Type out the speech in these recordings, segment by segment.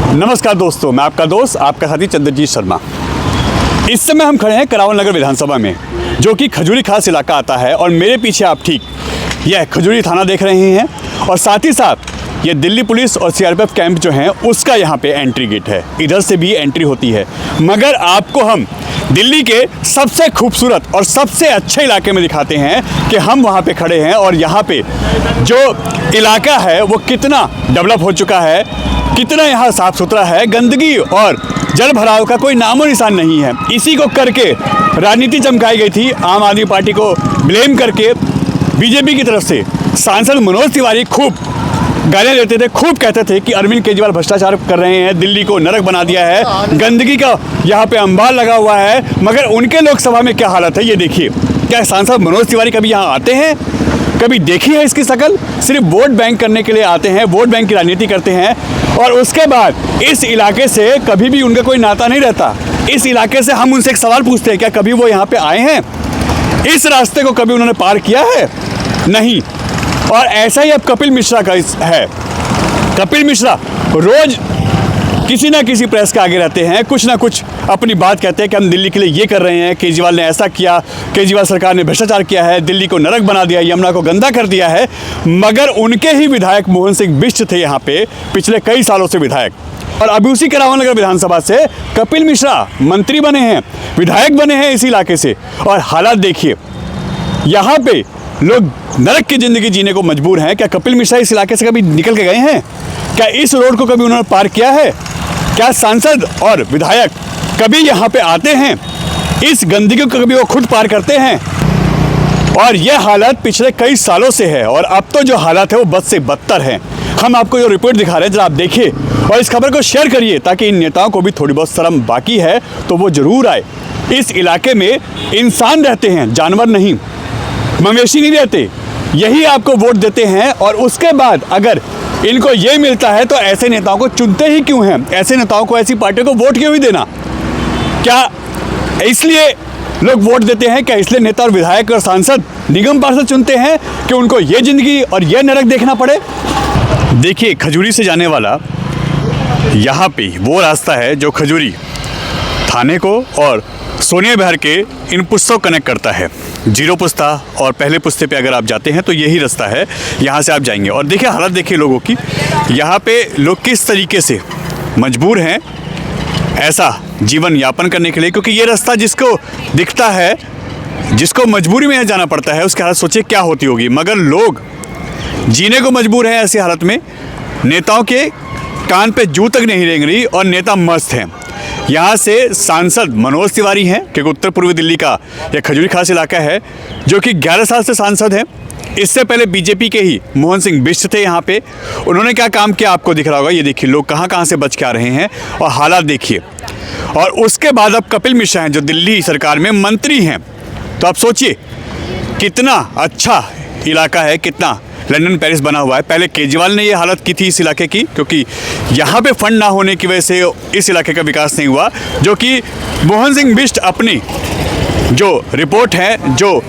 नमस्कार दोस्तों, मैं आपका दोस्त आपका साथी चंद्रजीत शर्मा। इस समय हम खड़े हैं करावल नगर विधानसभा में, जो कि खजूरी खास इलाका आता है। और मेरे पीछे आप ठीक यह खजूरी थाना देख रहे हैं और साथ ही साथ ये दिल्ली पुलिस और सीआरपीएफ कैंप जो है उसका यहाँ पे एंट्री गेट है। इधर से भी एंट्री होती है, मगर आपको हम दिल्ली के सबसे खूबसूरत और सबसे अच्छे इलाके में दिखाते हैं कि हम वहाँ पे खड़े हैं और यहाँ पे जो इलाका है वो कितना डेवलप हो चुका है, कितना यहाँ साफ़ सुथरा है, गंदगी और जल भराव का कोई नामो निशान नहीं है। इसी को करके राजनीति चमकाई गई थी। आम आदमी पार्टी को ब्लेम करके बीजेपी की तरफ से सांसद मनोज तिवारी खूब गालियाँ देते थे, खूब कहते थे कि अरविंद केजरीवाल भ्रष्टाचार कर रहे हैं, दिल्ली को नरक बना दिया है, गंदगी का यहाँ पे अंबार लगा हुआ है। मगर उनके लोकसभा में क्या हालत है ये देखिए। क्या सांसद मनोज तिवारी कभी यहाँ आते हैं? कभी देखी है इसकी शक्ल? सिर्फ वोट बैंक करने के लिए आते हैं, वोट बैंक की राजनीति करते हैं और उसके बाद इस इलाके से कभी भी उनका कोई नाता नहीं रहता। इस इलाके से हम उनसे एक सवाल पूछते हैं, क्या कभी वो यहाँ पे आए हैं? इस रास्ते को कभी उन्होंने पार किया है? नहीं। और ऐसा ही अब कपिल मिश्रा का है। कपिल मिश्रा रोज किसी ना किसी प्रेस के आगे रहते हैं, कुछ ना कुछ अपनी बात कहते हैं कि हम दिल्ली के लिए ये कर रहे हैं, केजरीवाल ने ऐसा किया, केजरीवाल सरकार ने भ्रष्टाचार किया है, दिल्ली को नरक बना दिया, यमुना को गंदा कर दिया है। मगर उनके ही विधायक मोहन सिंह बिष्ट थे यहाँ पे पिछले कई सालों से विधायक, और अभी उसी करावल नगर विधानसभा से कपिल मिश्रा मंत्री बने हैं, विधायक बने हैं इस इलाके से। और हालात देखिए, यहाँ पे लोग नरक की जिंदगी जीने को मजबूर हैं। क्या कपिल मिश्रा इस इलाके से कभी निकल के गए हैं? क्या इस रोड को कभी उन्होंने पार किया है? क्या सांसद और विधायक कभी यहाँ पे आते हैं? इस गंदगी को कभी वो खुद पार करते हैं? और ये हालत पिछले कई सालों से है और अब तो जो हालत है वो बद से बदतर है। हम आपको जो रिपोर्ट दिखा रहे हैं जरा आप देखिए और इस खबर को शेयर करिए ताकि इन नेताओं को भी थोड़ी बहुत शर्म बाकी है तो वो जरूर आए। इस इलाके में इंसान रहते हैं, जानवर नहीं, मवेशी नहीं रहते। यही आपको वोट देते हैं और उसके बाद अगर इनको ये मिलता है तो ऐसे नेताओं को चुनते ही क्यों हैं? ऐसे नेताओं को, ऐसी पार्टियों को वोट क्यों ही देना? क्या इसलिए लोग वोट देते हैं? क्या इसलिए नेता और विधायक और सांसद निगम पार्षद चुनते हैं कि उनको ये जिंदगी और ये नरक देखना पड़े? देखिए, खजूरी से जाने वाला यहाँ पे वो रास्ता है जो खजूरी थाने को और सोनिया विहार के इन पुस्तों कनेक्ट करता है। जीरो पुस्ता और पहले पुस्ते पे अगर आप जाते हैं तो यही रास्ता है, यहाँ से आप जाएंगे। और देखिए हालत देखिए लोगों की, यहाँ पे लोग किस तरीके से मजबूर हैं ऐसा जीवन यापन करने के लिए, क्योंकि ये रास्ता जिसको दिखता है, जिसको मजबूरी में जाना पड़ता है, उसकी हालत सोचिए क्या होती होगी। मगर लोग जीने को मजबूर हैं ऐसी हालत में। नेताओं के कान पे जू तक नहीं रेंग रही और नेता मस्त हैं। यहाँ से सांसद मनोज तिवारी हैं, क्योंकि उत्तर पूर्वी दिल्ली का यह खजूरी खास इलाका है, जो कि 11 साल से सांसद हैं। इससे पहले बीजेपी के ही मोहन सिंह बिष्ट थे यहाँ पे। उन्होंने क्या काम किया आपको दिख रहा होगा। ये देखिए लोग कहाँ कहाँ से बच के आ रहे हैं और हालात देखिए। और उसके बाद अब कपिल मिश्रा हैं जो दिल्ली सरकार में मंत्री हैं। तो आप सोचिए कितना अच्छा इलाका है, कितना लंदन पेरिस बना हुआ है। पहले केजरीवाल ने ये हालत की थी इस इलाके की, क्योंकि यहाँ पे फंड ना होने की वजह से इस इलाके का विकास नहीं हुआ, जो कि मोहन सिंह बिष्ट अपनी जो रिपोर्ट है जो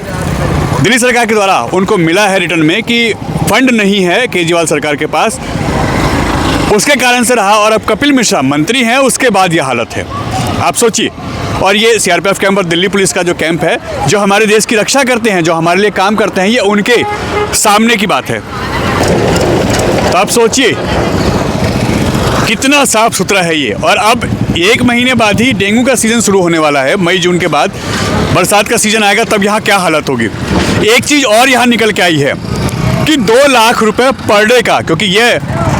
दिल्ली सरकार के द्वारा उनको मिला है रिटर्न में कि फंड नहीं है केजरीवाल सरकार के पास, उसके कारण से रहा। और अब कपिल मिश्रा मंत्री हैं, उसके बाद ये हालत है, आप सोचिए। और ये सीआरपीएफ कैंप और दिल्ली पुलिस का जो कैंप है, जो हमारे देश की रक्षा करते हैं, जो हमारे लिए काम करते हैं, ये उनके सामने की बात है। तो आप सोचिए कितना साफ सुथरा है ये। और अब 1 महीने बाद ही डेंगू का सीज़न शुरू होने वाला है। मई जून के बाद बरसात का सीज़न आएगा, तब यहाँ क्या हालत होगी। एक चीज़ और यहाँ निकल के आई है कि 2 लाख रुपए पर डे का, क्योंकि ये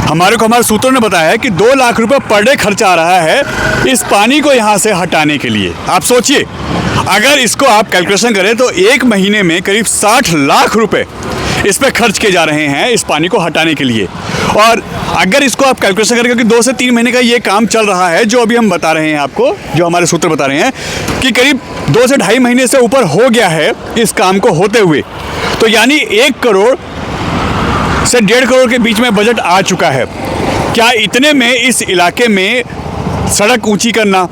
हमारे सूत्रों ने बताया है कि 2 लाख रुपए पर डे खर्चा आ रहा है इस पानी को यहाँ से हटाने के लिए। आप सोचिए अगर इसको आप कैलकुलेशन करें तो 1 महीने में करीब 60 लाख रुपए इस पर खर्च किए जा रहे हैं इस पानी को हटाने के लिए। और अगर इसको आप कैलकुलेशन करें, क्योंकि 2 से 3 महीने का ये काम चल रहा है, जो अभी हम बता रहे हैं आपको, जो हमारे सूत्र बता रहे हैं कि करीब 2 से 2.5 महीने से ऊपर हो गया है इस काम को होते हुए। तो यानी 1 करोड़ से 1.5 करोड़ के बीच में बजट आ चुका है। क्या इतने में इस इलाके में सड़क ऊंची करना,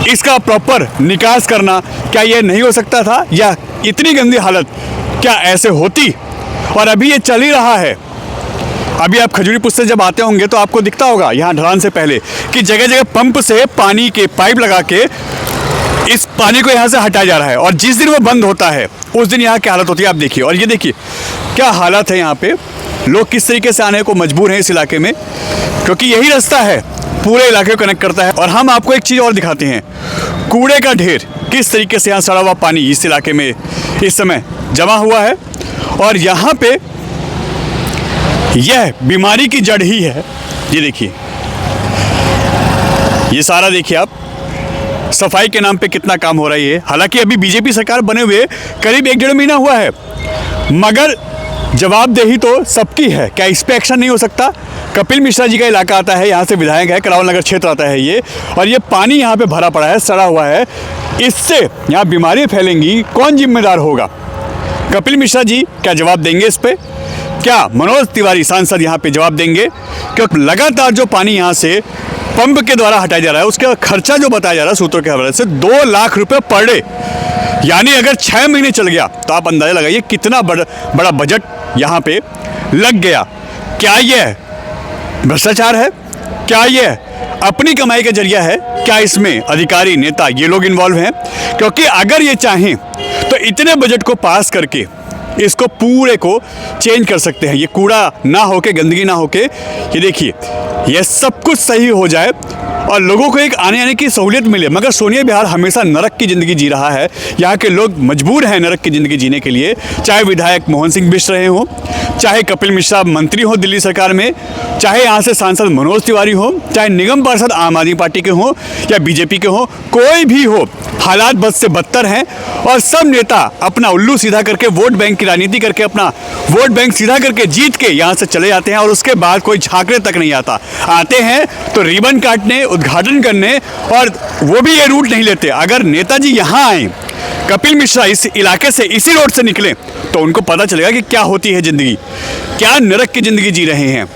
इसका प्रॉपर निकास करना, क्या ये नहीं हो सकता था? या इतनी गंदी हालत क्या ऐसे होती? और अभी ये चल ही रहा है। अभी आप खजूरी पुल से जब आते होंगे तो आपको दिखता होगा यहाँ ढलान से पहले कि जगह जगह पंप से पानी के पाइप लगा के इस पानी को यहाँ से हटाया जा रहा है, और जिस दिन वो बंद होता है उस दिन यहाँ की हालत होती है आप देखिए। और ये देखिए क्या हालत है यहाँ पे, लोग किस तरीके से आने को मजबूर हैं इस इलाके में, क्योंकि यही रास्ता है पूरे इलाके को कनेक्ट करता है। और हम आपको एक चीज़ और दिखाते हैं, कूड़े का ढेर किस तरीके से यहाँ सड़ा हुआ पानी इस इलाके में इस समय जमा हुआ है। और यहाँ पे यह बीमारी की जड़ ही है। ये देखिए, ये सारा देखिए आप, सफाई के नाम पे कितना काम हो रहा है ये। हालांकि अभी बीजेपी सरकार बने हुए करीब 1-1.5 महीना हुआ है, मगर जवाबदेही तो सबकी है। क्या इस पे एक्शन नहीं हो सकता? कपिल मिश्रा जी का इलाका आता है, यहाँ से विधायक है, करावल नगर क्षेत्र आता है ये, और ये पानी यहाँ पे भरा पड़ा है, सड़ा हुआ है, इससे यहाँ बीमारियाँ फैलेंगी। कौन जिम्मेदार होगा? कपिल मिश्रा जी क्या जवाब देंगे इस पे? क्या मनोज तिवारी सांसद यहाँ पे जवाब देंगे? क्योंकि लगातार जो पानी यहाँ से पंप के द्वारा हटाया जा रहा है उसका खर्चा जो बताया जा रहा है सूत्रों के हवाले से 2 लाख रुपए पर डे, यानी अगर 6 महीने चल गया तो आप अंदाजा लगाइए कितना बड़ा बजट यहाँ पे लग गया। क्या यह भ्रष्टाचार है? क्या यह अपनी कमाई का जरिया है? क्या इसमें अधिकारी नेता ये लोग इन्वॉल्व हैं? क्योंकि अगर ये चाहें तो इतने बजट को पास करके इसको पूरे को चेंज कर सकते हैं। ये कूड़ा ना होके, गंदगी ना होके, ये देखिए ये सब कुछ सही हो जाए और लोगों को एक आने की सहूलियत मिले। मगर सोनिया बिहार हमेशा नरक की ज़िंदगी जी रहा है। यहाँ के लोग मजबूर हैं नरक की ज़िंदगी जीने के लिए, चाहे विधायक मोहन सिंह बिष्ट रहे हों, चाहे कपिल मिश्रा मंत्री हो दिल्ली सरकार में, चाहे यहाँ से सांसद मनोज तिवारी हो, चाहे निगम पार्षद आम आदमी पार्टी के हों या बीजेपी के हों, कोई भी हो, हालात बद से बदतर हैं। और सब नेता अपना उल्लू सीधा करके, वोट बैंक की राजनीति करके, अपना वोट बैंक सीधा करके जीत के यहाँ से चले जाते हैं, और उसके बाद कोई झांकने तक नहीं आता। आते हैं तो रिबन काटने, उद्घाटन करने, और वो भी ये रूट नहीं लेते। अगर नेताजी यहाँ आए, कपिल मिश्रा इस इलाके से, इसी रोड से निकले, तो उनको पता चलेगा कि क्या होती है ज़िंदगी, क्या नरक की ज़िंदगी जी रहे हैं।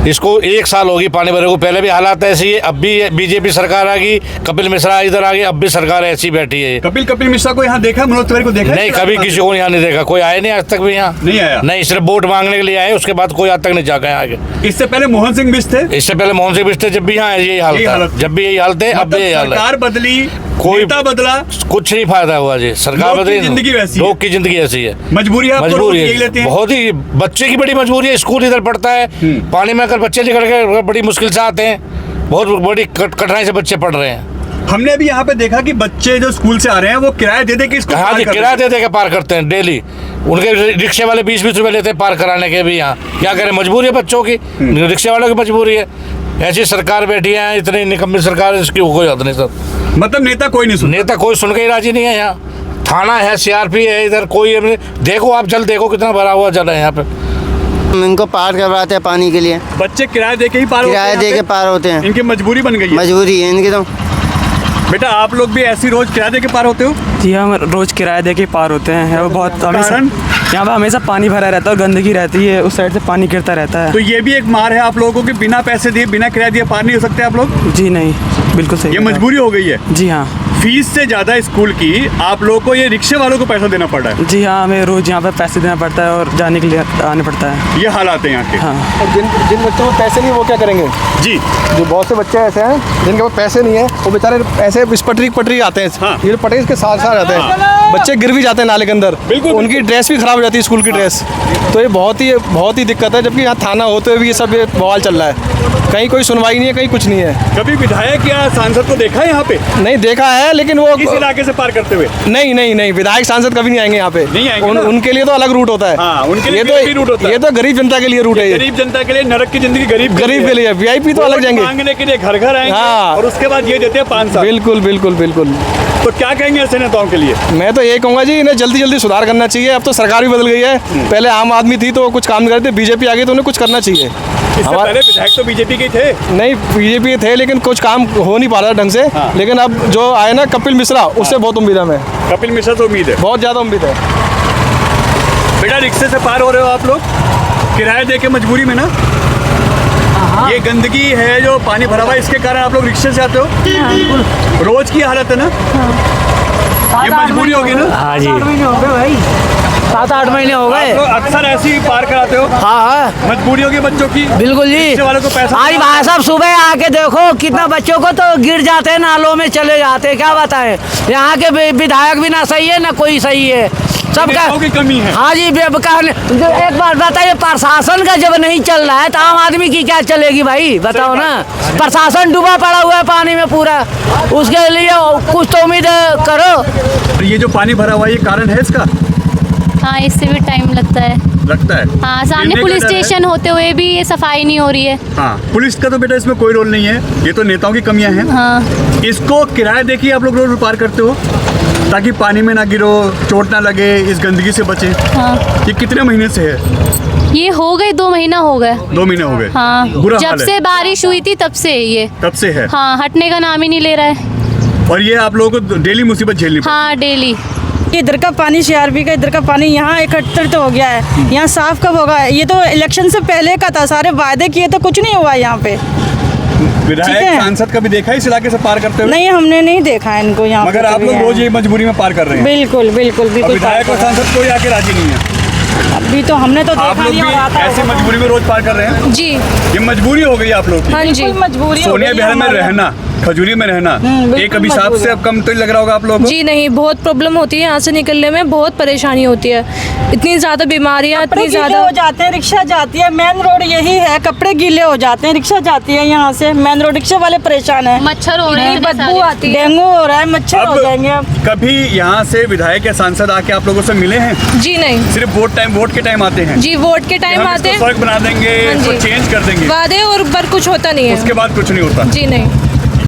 इसको 1 साल होगी पानी भरे को, पहले भी हालात ऐसी है, अब भी बीजेपी सरकार आ गई, कपिल मिश्रा इधर आ गए, अब भी सरकार ऐसी बैठी है। कपिल मिश्रा को यहाँ देखा, मनोज तिवारी को देखा? नहीं, कभी किसी को यहाँ नहीं देखा, कोई आया नहीं आज तक भी यहाँ नहीं आया। नहीं, सिर्फ वोट मांगने के लिए आए, उसके बाद कोई आज तक नहीं जाकर आगे। इससे पहले मोहन सिंह बिष्ट थे? इससे पहले मोहन सिंह बिष्ट जब भी यहाँ यही हाल था, जब भी यही हाल थे, अब भी यही हाल है। सरकार बदली, कोई नेता बदला, कुछ नहीं फायदा हुआ जी। सरकार बदली, जिंदगी वैसी, लोग की जिंदगी ऐसी है। मजबूरी है, बहुत ही बच्चे की बड़ी मजबूरी है। स्कूल इधर पढ़ता है, पानी में अगर बच्चे निकल के बड़ी मुश्किल से आते हैं, बहुत बड़ी कठिनाई से बच्चे पढ़ रहे हैं। हमने अभी यहाँ पे देखा कि बच्चे जो स्कूल से आ रहे हैं वो किराया दे दे के इसको हाँ जी, किराया दे दे के पार करते हैं डेली। उनके रिक्शे वाले 20-20 रुपए लेते हैं पार कराने के भी। यहाँ क्या करें, मजबूरी है बच्चों की, रिक्शे वालों की मजबूरी है। ऐसी सरकार बैठी है, इतनी निकम्मी सरकार, इसकी कोई हद नहीं सर। मतलब नेता कोई नहीं सुन, नेता कोई सुन के ही राजी नहीं है। यहाँ थाना है, CRP है, इधर कोई देखो, आप जल देखो कितना भरा हुआ जल है यहाँ पे। इनको पार करवाते हैं पानी के लिए, बच्चे किराया दे के ही पार, किराया दे के पार होते हैं। इनकी मजबूरी बन गई है, मजबूरी है इनकी। तो बेटा आप लोग भी ऐसी रोज किराया दे के पार होते हो? जी हम रोज किराया दे के पार होते हैं। वो बहुत हमेशा यहाँ पर हमेशा पानी भरा रहता है और गंदगी रहती है, उस साइड से पानी गिरता रहता है। तो ये भी एक मार है आप लोगों को कि बिना पैसे दिए, बिना किराया दिए पार नहीं हो सकते आप लोग? जी नहीं, बिल्कुल सही, ये मजबूरी हो गई है। जी हाँ, फीस से ज़्यादा स्कूल की आप लोगों को ये रिक्शे वालों को पैसा देना पड़ रहा है। जी हाँ, हमें रोज़ यहाँ पे पैसे देना पड़ता है और जाने के लिए आना पड़ता है। ये हालात है यहाँ के। हाँ, और जिन बच्चों को पैसे नहीं, वो क्या करेंगे जी? जो बहुत से बच्चे ऐसे हैं जिनके पास पैसे नहीं है, वो बेचारे ऐसे इस पटरी आते हैं। हाँ। ये पटरी इसके साथ साथ रहते हैं, बच्चे गिर भी जाते हैं नाले के अंदर। बिल्कुल, उनकी ड्रेस भी खराब हो जाती है, स्कूल की ड्रेस। तो ये बहुत ही दिक्कत है। जबकि यहाँ थाना होते हुए भी ये सब बवाल चल रहा है, कहीं कोई सुनवाई नहीं है, कहीं कुछ नहीं है। कभी विधायक या सांसद को देखा है यहाँ पे? नहीं देखा है, लेकिन वो इस इलाके से पार करते हुए नहीं, विधायक सांसद कभी नहीं आएंगे यहाँ पे, नहीं आएंगे। उनके लिए तो अलग रूट होता है। हाँ, उनके लिए ये रूट होता है। ये तो गरीब जनता के लिए रूट है। गरीब जनता के लिए नरक की जिंदगी, गरीब के लिए VIP तो अलग जाएंगे मांगने के लिए, घर घर आएंगे। हाँ। और उसके बाद ये देते हैं 5 साल। बिल्कुल। तो क्या कहेंगे ऐसे नेताओं के लिए? मैं तो ये कहूँगा जी, इन्हें जल्दी सुधार करना चाहिए। अब तो सरकार भी बदल गई है, पहले आम आदमी थी तो कुछ काम नहीं करते, बीजेपी आ गई तो उन्हें कुछ करना चाहिए। इससे पहले विधायक तो बीजेपी के थे? नहीं, बीजेपी थे, लेकिन कुछ काम हो नहीं पा रहा ढंग से। हाँ। लेकिन अब जो आए ना कपिल मिश्रा, उससे बहुत उम्मीद है हमें, कपिल मिश्रा से उम्मीद है, बहुत ज़्यादा उम्मीद है। बेटा रिक्शे से पार हो रहे हो आप लोग किराया दे के, मजबूरी में ना? ये गंदगी है जो पानी भरा हुआ है, इसके कारण आप लोग रिक्शे से आते हो? रोज की हालत है ना? ये मजबूरी होगी ना? हाँ जी। 7-8 महीने हो गए। तो अक्सर ऐसे ही पार कराते हो? हाँ मजबूरी होगी बच्चों की? बिल्कुल जी। रिक्शे वालों को पैसा आज भाई साहब सुबह आके देखो कितना बच्चों को तो गिर जाते हैं, नालों में चले जाते हैं, क्या बताएं। यहाँ के विधायक भी ना सही है ना कोई सही है, सबका नेताओं की कमी है। हाँ जी बेकार। जो एक बार बताइए, प्रशासन का जब नहीं चल रहा है तो आम आदमी की क्या चलेगी भाई, बताओ ना। प्रशासन डूबा पड़ा हुआ है पानी में पूरा, उसके लिए कुछ तो उम्मीद करो। ये जो पानी भरा हुआ है, ये कारण है इसका? हाँ, इससे भी टाइम लगता है। हाँ, सामने गिरने पुलिस का डर है। स्टेशन होते हुए भी ये सफाई नहीं हो रही है। हाँ, पुलिस का तो बेटा इसमें कोई रोल नहीं है, ये तो नेताओं की कमियां हैं। हाँ, इसको किराया देखिए आप लोग रोज पार करते हो ताकि पानी में ना गिरो, चोट ना लगे, इस गंदगी से बचे। हाँ, ये कितने महीने से है? ये हो गए 2 महीना हो गए। 2 महीने हो गए। हाँ, बुरा जब हाल है। से बारिश हुई थी तब से ये। तब से है। हाँ, हटने का नाम ही नहीं ले रहा है। और ये आप लोगों को डेली मुसीबत झेलनी पड़ती हाँ, डेली। इधर का पानी सीआरपी का, इधर का पानी यहाँ एकत्रित हो गया है। यहाँ साफ कब होगा? ये तो इलेक्शन से पहले का था, सारे वायदे किए तो कुछ नहीं हुआ यहाँ पे। है। विधायक ठीक है। सांसद कभी देखा है इस इलाके से पार करते हुए? नहीं, हमने नहीं देखा है इनको यहाँ पे मगर आप कभी लोग है। रोज ये मजबूरी में पार कर रहे हैं। बिल्कुल बिल्कुल और बिल्कुल। विधायक और सांसद कोई आके राजी नहीं है। अभी तो हमने तो आप देखा लोग नहीं भी और आता ऐसी होगा। मजबूरी में रोज पार कर रहे हैं? जी ये मजबूरी हो गई आप लोग की। हाँ जी, मजबूरी हो सोनिया गई बिहार में हमारे। रहना, खजूरी में रहना, बिल्कुल एक अभिशाप मजबूरी से है। अब कम तो लग रहा होगा आप लोगों को? जी नहीं, बहुत प्रॉब्लम होती है यहाँ से निकलने में, बहुत परेशानी होती है। इतनी ज़्यादा बीमारियाँ, कपड़े इतनी गीले ज़्यादा। हो जाते हैं, रिक्शा जाती है, मेन रोड यही है, कपड़े गीले हो जाते हैं, रिक्शा जाती है यहाँ से, मेन रोड, रिक्शा वाले परेशान है। मच्छर हो रहे हैं, इतने बदबू सारे। आती है। डेंगू हो रहा है, मच्छर हो जाएंगे अब। कभी यहाँ से विधायक या सांसद आके आप लोगों से मिले हैं? जी नहीं सिर्फ वोट के टाइम आते हैं? जी, वोट के टाइम हम आते इसको हैं, सड़क बना देंगे, हाँ इसको जी। चेंज कर देंगे, वादे और पर कुछ होता नहीं है। उसके बाद कुछ नहीं होता। जी नहीं।